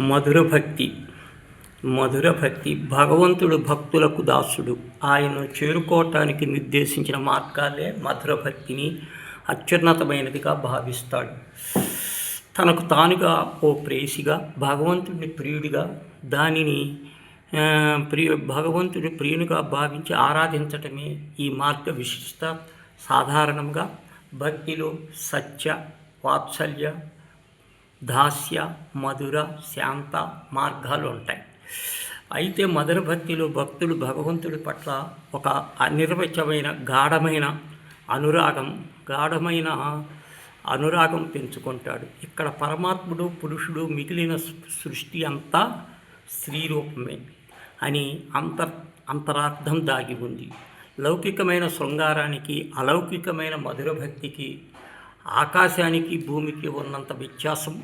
మధుర భక్తి. మధుర భక్తి భగవంతుడు భక్తులకు దాసుడు. ఆయన చేరుకోవటానికి నిర్దేశించిన మార్గాలే మధుర భక్తిని అత్యున్నతమైనదిగా భావిస్తాడు. తనకు తానుగా ఓ ప్రేయసిగా, భగవంతుడిని ప్రియుడిగా, దానిని భగవంతుడి ప్రియునిగా భావించి ఆరాధించటమే ఈ మార్గ విశిష్ట. సాధారణంగా భక్తిలో సత్య, వాత్సల్య, దాస్య, మధుర, శాంత మార్గాలు ఉంటాయి. అయితే మధుర భక్తిలో భక్తుడు భగవంతుడి పట్ల ఒక అనిర్వచమైన గాఢమైన అనురాగం పెంచుకుంటాడు. ఇక్కడ పరమాత్ముడు, పురుషుడు, మిగిలిన సృష్టి అంతా స్త్రీ రూపమే అని అంతరార్థం దాగి ఉంది. లౌకికమైన శృంగారానికి, అలౌకికమైన మధుర భక్తికి ఆకాశానికి భూమికి ఉన్నంత వ్యత్యాసం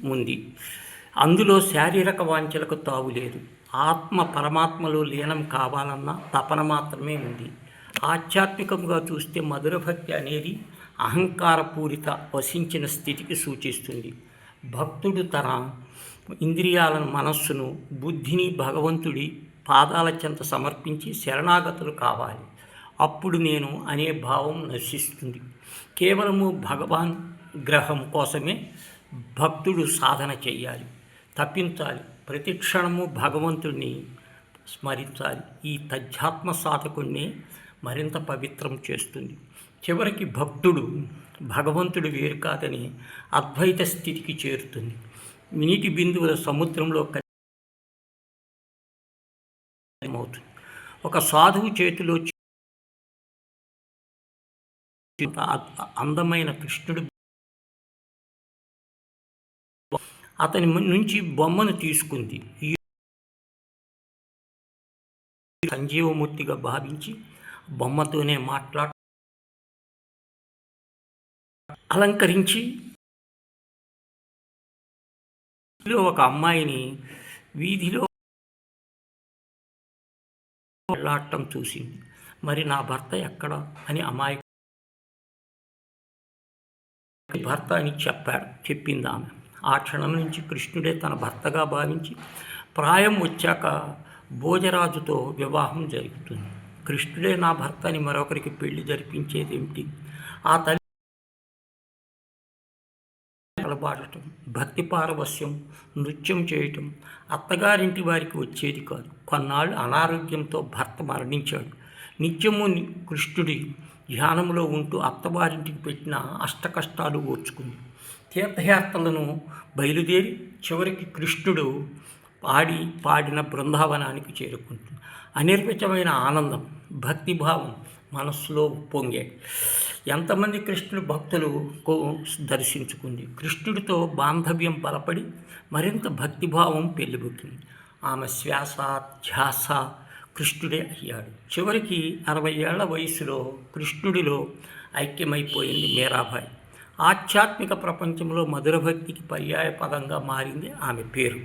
ఉంది. అందులో శారీరక వాంఛలకు తావు లేదు. ఆత్మ పరమాత్మలో లీనం కావాలన్న తపన మాత్రమే ఉంది. ఆధ్యాత్మికంగా చూస్తే మధుర భక్తి అనేది అహంకారపూరిత వసించిన స్థితికి సూచిస్తుంది. భక్తుడు తన ఇంద్రియాలను, మనస్సును, బుద్ధిని భగవంతుడి పాదాల చెంత సమర్పించి శరణాగతులు కావాలి. అప్పుడు నేను అనే భావం నశిస్తుంది. కేవలము భగవాన్ గ్రహం కోసమే భక్తుడు సాధన చేయాలి, తప్పించాలి. ప్రతి క్షణము భగవంతుడిని స్మరించాలి. ఈ తజ్జాత్మ సాధకుడిని మరింత పవిత్రం చేస్తుంది. చివరికి భగవంతుడు వేరు కాదని అద్వైత స్థితికి చేరుతుంది. నీటి బిందువుల సముద్రంలో అవుతుంది. ఒక సాధువు చేతిలో అందమైన కృష్ణుడు అతని నుంచి బొమ్మను తీసుకుంది. సంజీవమూర్తిగా భావించి బొమ్మతోనే అలంకరించి ఒక అమ్మాయిని వీధిలో వెళ్ళాటం చూసింది. మరి నా భర్త ఎక్కడ అని అమ్మాయి భర్త అని చెప్పింది ఆమె. ఆ క్షణం నుంచి కృష్ణుడే తన భర్తగా భావించి ప్రాయం వచ్చాక భోజరాజుతో వివాహం జరుగుతుంది. కృష్ణుడే నా భర్త అని మరొకరికి పెళ్లి జరిపించేది ఏమిటి? ఆ తల్లి అలబాడటం, భక్తి పారవస్యం, నృత్యం చేయటం అత్తగారింటి వారికి వచ్చేది కాదు. కొన్నాళ్ళు అనారోగ్యంతో భర్త మరణించాడు. నిత్యము కృష్ణుడి ధ్యానంలో ఉంటూ అత్తవారింటికి పెట్టిన అష్టకష్టాలు ఓర్చుకుంది. తీర్థయాత్రలను బయలుదేరి చివరికి కృష్ణుడు పాడిన బృందావనానికి చేరుకుంటుంది. అనిర్వచమైన ఆనందం, భక్తిభావం మనస్సులో పొంగాయి. ఎంతమంది కృష్ణుడు భక్తులు దర్శించుకుంది. కృష్ణుడితో బాంధవ్యం బలపడి మరింత భక్తిభావం పెళ్ళిబుక్కింది. ఆమె శ్వాస, ధ్యాస కృష్ణుడే అయ్యాడు. చివరికి 60 ఏళ్ల వయసులో కృష్ణుడిలో ఐక్యమైపోయింది మీరాబాయి. ఆధ్యాత్మిక ప్రపంచంలో మధుర భక్తికి పర్యాయ పదంగా మారింది ఆమె పేరు.